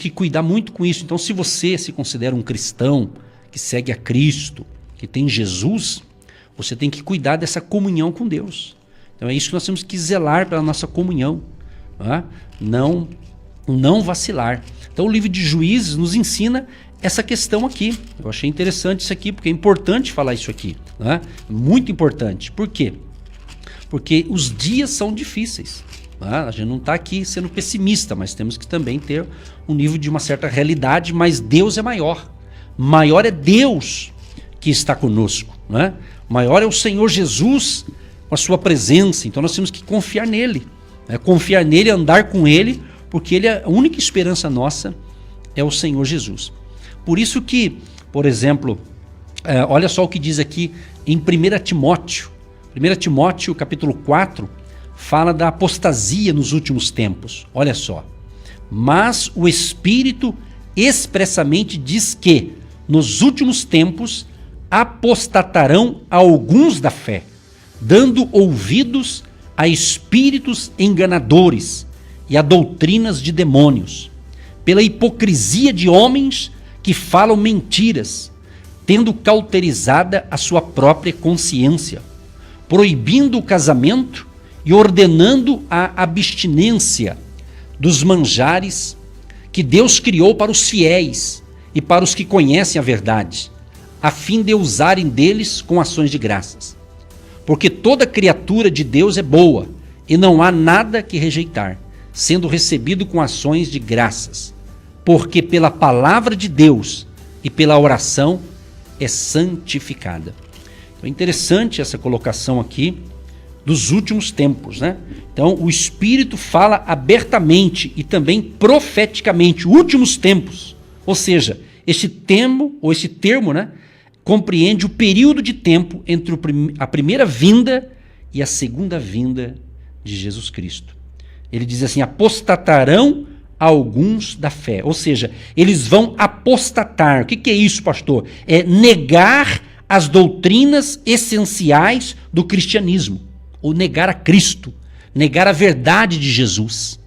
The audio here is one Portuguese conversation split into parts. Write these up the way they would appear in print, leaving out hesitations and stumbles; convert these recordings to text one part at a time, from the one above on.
que cuidar muito com isso. Então, se você se considera um cristão que segue a Cristo, que tem Jesus, você tem que cuidar dessa comunhão com Deus. Então é isso que nós temos que zelar pela nossa comunhão, tá? Não vacilar. Então o livro de Juízes nos ensina essa questão aqui. Eu achei interessante isso aqui, porque é importante falar isso aqui, né? Muito importante. Por quê? Porque os dias são difíceis. A gente não está aqui sendo pessimista, mas temos que também ter um nível de uma certa realidade, mas Deus é maior. Maior é Deus que está conosco, né? Maior é o Senhor Jesus com a sua presença, então nós temos que confiar nele, né? Confiar nele, andar com ele, porque ele, a única esperança nossa é o Senhor Jesus. Por isso que, por exemplo, olha só o que diz aqui em 1 Timóteo. 1 Timóteo capítulo 4 fala da apostasia nos últimos tempos. Olha só. Mas o Espírito expressamente diz que nos últimos tempos apostatarão alguns da fé, dando ouvidos a espíritos enganadores e a doutrinas de demônios, pela hipocrisia de homens que falam mentiras, tendo cauterizada a sua própria consciência, proibindo o casamento e ordenando a abstinência dos manjares que Deus criou para os fiéis e para os que conhecem a verdade, a fim de usarem deles com ações de graças. Porque toda criatura de Deus é boa, e não há nada que rejeitar, sendo recebido com ações de graças, porque pela palavra de Deus e pela oração é santificada. Então é interessante essa colocação aqui dos últimos tempos, né? Então o Espírito fala abertamente e também profeticamente, últimos tempos. Ou seja, esse termo, né, compreende o período de tempo entre a primeira vinda e a segunda vinda de Jesus Cristo. Ele diz assim: apostatarão alguns da fé. Ou seja, eles vão apostatar. O que é isso, pastor? É negar as doutrinas essenciais do cristianismo, ou negar a Cristo, negar a verdade de Jesus.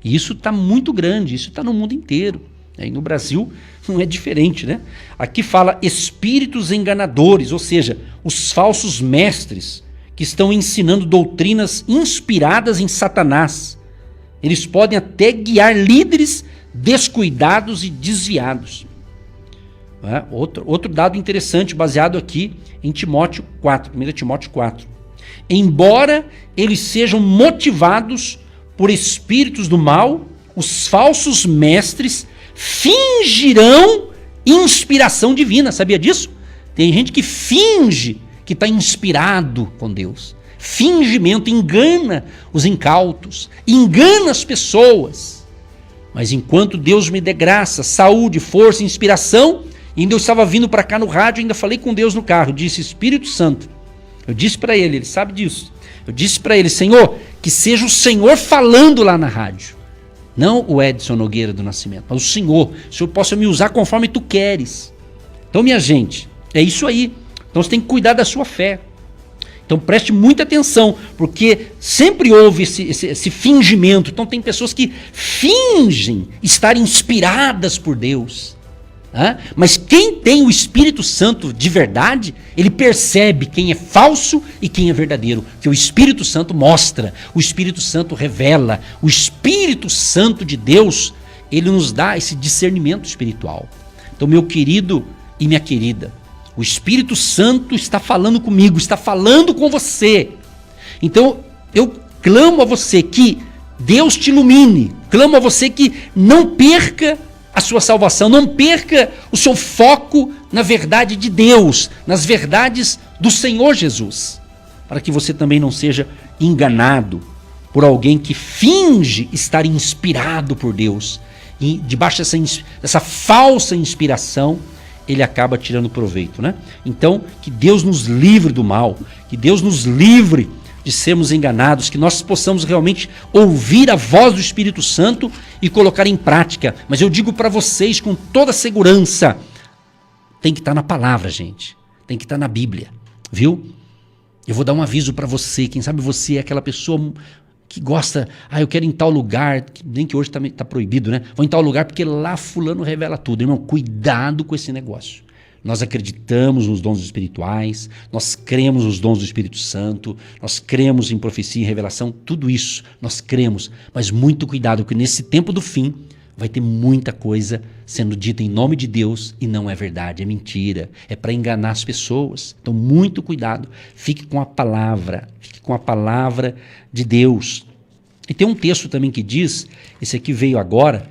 E isso está muito grande, isso está no mundo inteiro. E no Brasil não é diferente, né? Aqui fala espíritos enganadores, ou seja, os falsos mestres que estão ensinando doutrinas inspiradas em Satanás. Eles podem até guiar líderes descuidados e desviados. Outro dado interessante, baseado aqui em Timóteo 4, 1 Timóteo 4. Embora eles sejam motivados por espíritos do mal, os falsos mestres fingirão inspiração divina. Sabia disso? Tem gente que finge que está inspirado com Deus. Fingimento, engana os incautos, engana as pessoas. Mas enquanto Deus me dê graça, saúde, força, inspiração, ainda eu estava vindo para cá no rádio, ainda falei com Deus no carro, disse: Espírito Santo. Eu disse para ele sabe disso. Eu disse para ele: Senhor, que seja o Senhor falando lá na rádio. Não o Edson Nogueira do Nascimento, mas o Senhor possa me usar conforme tu queres. Então, minha gente, é isso aí. Então você tem que cuidar da sua fé. Então preste muita atenção, porque sempre houve esse fingimento. Então tem pessoas que fingem estar inspiradas por Deus. Mas quem tem o Espírito Santo de verdade, ele percebe quem é falso e quem é verdadeiro. Que o Espírito Santo mostra, o Espírito Santo revela, o Espírito Santo de Deus, ele nos dá esse discernimento espiritual. Então, meu querido e minha querida, o Espírito Santo está falando comigo, está falando com você. Então, eu clamo a você que Deus te ilumine, clamo a você que não perca a sua salvação, não perca o seu foco na verdade de Deus, nas verdades do Senhor Jesus, para que você também não seja enganado por alguém que finge estar inspirado por Deus, e debaixo dessa falsa inspiração, ele acaba tirando proveito, né? Então, que Deus nos livre do mal, que Deus nos livre de sermos enganados, que nós possamos realmente ouvir a voz do Espírito Santo e colocar em prática. Mas eu digo para vocês com toda segurança, tem que estar na palavra, gente. Tem que estar na Bíblia, viu? Eu vou dar um aviso para você, quem sabe você é aquela pessoa que gosta, eu quero ir em tal lugar, nem que hoje está proibido, né? Vou em tal lugar porque lá fulano revela tudo. Irmão, cuidado com esse negócio. Nós acreditamos nos dons espirituais, nós cremos nos dons do Espírito Santo, nós cremos em profecia e revelação, tudo isso nós cremos, mas muito cuidado, porque nesse tempo do fim vai ter muita coisa sendo dita em nome de Deus e não é verdade, é mentira, é para enganar as pessoas. Então muito cuidado, fique com a palavra de Deus. E tem um texto também que diz, esse aqui veio agora,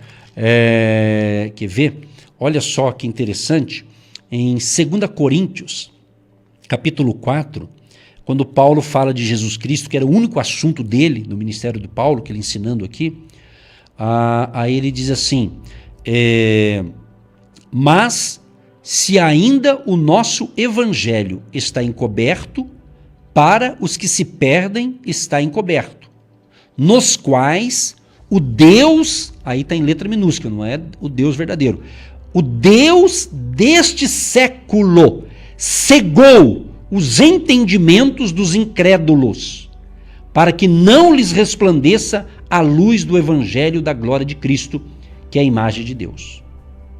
quer ver? Olha só que interessante, em 2 Coríntios, capítulo 4, quando Paulo fala de Jesus Cristo, que era o único assunto dele, no ministério de Paulo, que ele ensinando aqui, aí ele diz assim, mas se ainda o nosso evangelho está encoberto, para os que se perdem está encoberto, nos quais o Deus, aí está em letra minúscula, não é o Deus verdadeiro, o Deus deste século cegou os entendimentos dos incrédulos, para que não lhes resplandeça a luz do evangelho da glória de Cristo, que é a imagem de Deus.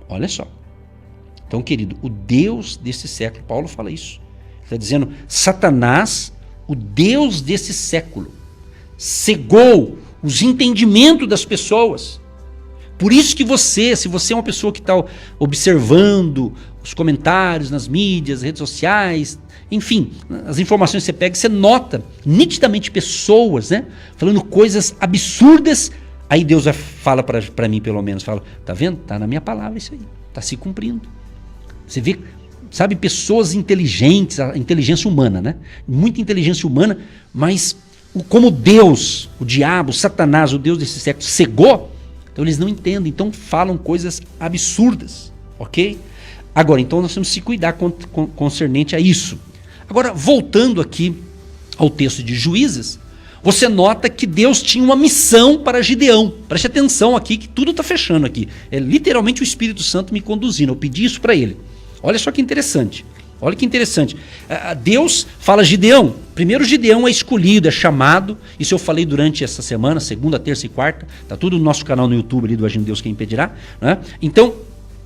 Olha só. Então, querido, o Deus desse século, Paulo fala isso. Está dizendo, Satanás, o Deus desse século, cegou os entendimentos das pessoas. Por isso que se você é uma pessoa que está observando os comentários nas mídias, redes sociais, enfim, as informações que você pega, você nota nitidamente pessoas, né, falando coisas absurdas, aí Deus fala para mim, pelo menos, fala, tá vendo? Tá na minha palavra isso aí, tá se cumprindo. Você vê, sabe, pessoas inteligentes, a inteligência humana, né? Muita inteligência humana, mas como Deus, o diabo, Satanás, o Deus desse século, cegou, então eles não entendem, então falam coisas absurdas, ok? Agora, então nós temos que se cuidar concernente a isso. Agora, voltando aqui ao texto de Juízes, você nota que Deus tinha uma missão para Gideão. Preste atenção aqui que tudo está fechando aqui. É literalmente o Espírito Santo me conduzindo, eu pedi isso para ele. Olha só que interessante. Olha que interessante. Deus fala Gideão. Primeiro Gideão é escolhido, é chamado. Isso eu falei durante essa semana, segunda, terça e quarta. Está tudo no nosso canal no YouTube ali do Agindo Deus Quem Impedirá. Né? Então,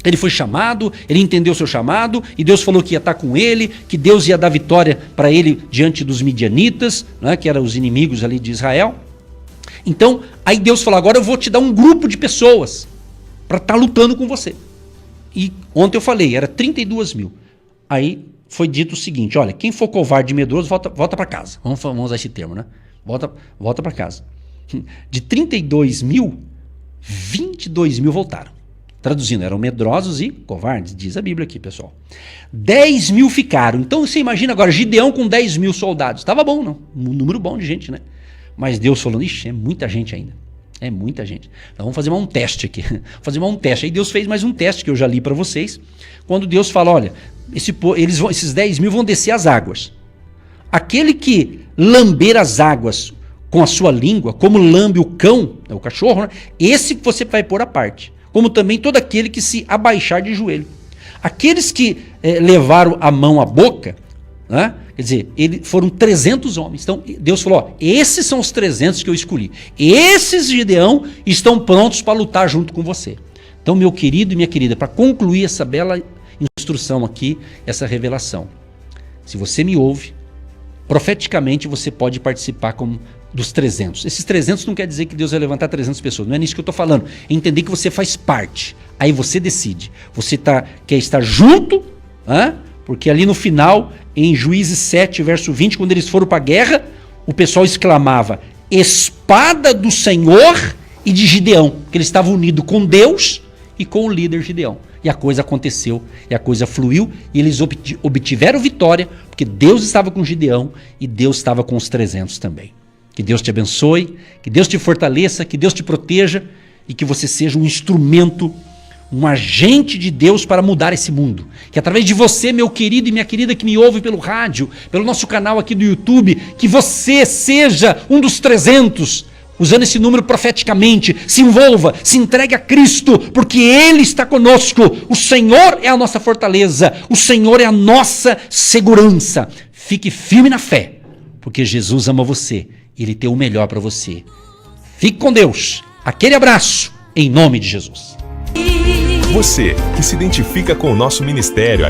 ele foi chamado, ele entendeu o seu chamado, e Deus falou que ia estar com ele, que Deus ia dar vitória para ele diante dos midianitas, né, que eram os inimigos ali de Israel. Então, aí Deus falou, agora eu vou te dar um grupo de pessoas para estar lutando com você. E ontem eu falei, era 32 mil. Aí foi dito o seguinte, olha, quem for covarde e medroso, volta para casa. Vamos usar esse termo, né? Volta para casa. De 32 mil, 22 mil voltaram. Traduzindo, eram medrosos e covardes, diz a Bíblia aqui, pessoal. 10 mil ficaram. Então você imagina agora, Gideão com 10 mil soldados. Estava bom, não? Um número bom de gente, né? Mas Deus falou, ixi, é muita gente ainda. É muita gente. Então vamos fazer um teste aqui. Fazer um teste. Aí Deus fez mais um teste que eu já li para vocês. Quando Deus fala, olha, esses 10 mil vão descer as águas. Aquele que lamber as águas com a sua língua, como lambe o cão, o cachorro, né? Esse você vai pôr à parte. Como também todo aquele que se abaixar de joelho. Aqueles que levaram a mão à boca, né? Quer dizer, foram 300 homens. Então Deus falou, ó, esses são os 300 que eu escolhi. Esses, Gideão, estão prontos para lutar junto com você. Então, meu querido e minha querida, para concluir essa bela instrução aqui, essa revelação, se você me ouve, profeticamente você pode participar dos 300. Esses 300 não quer dizer que Deus vai levantar 300 pessoas, não é nisso que eu estou falando. É entender que você faz parte, aí você decide. Você quer estar junto, porque ali no final, em Juízes 7, verso 20, quando eles foram para a guerra, o pessoal exclamava, espada do Senhor e de Gideão, porque eles estavam unidos com Deus e com o líder Gideão. E a coisa aconteceu, e a coisa fluiu, e eles obtiveram vitória, porque Deus estava com Gideão e Deus estava com os 300 também. Que Deus te abençoe, que Deus te fortaleça, que Deus te proteja e que você seja um instrumento, um agente de Deus para mudar esse mundo. Que através de você, meu querido e minha querida que me ouve pelo rádio, pelo nosso canal aqui do YouTube, que você seja um dos 300, usando esse número profeticamente, se envolva, se entregue a Cristo, porque Ele está conosco. O Senhor é a nossa fortaleza, o Senhor é a nossa segurança. Fique firme na fé, porque Jesus ama você. Ele tem o melhor para você. Fique com Deus. Aquele abraço, em nome de Jesus. Você que se identifica com o nosso ministério,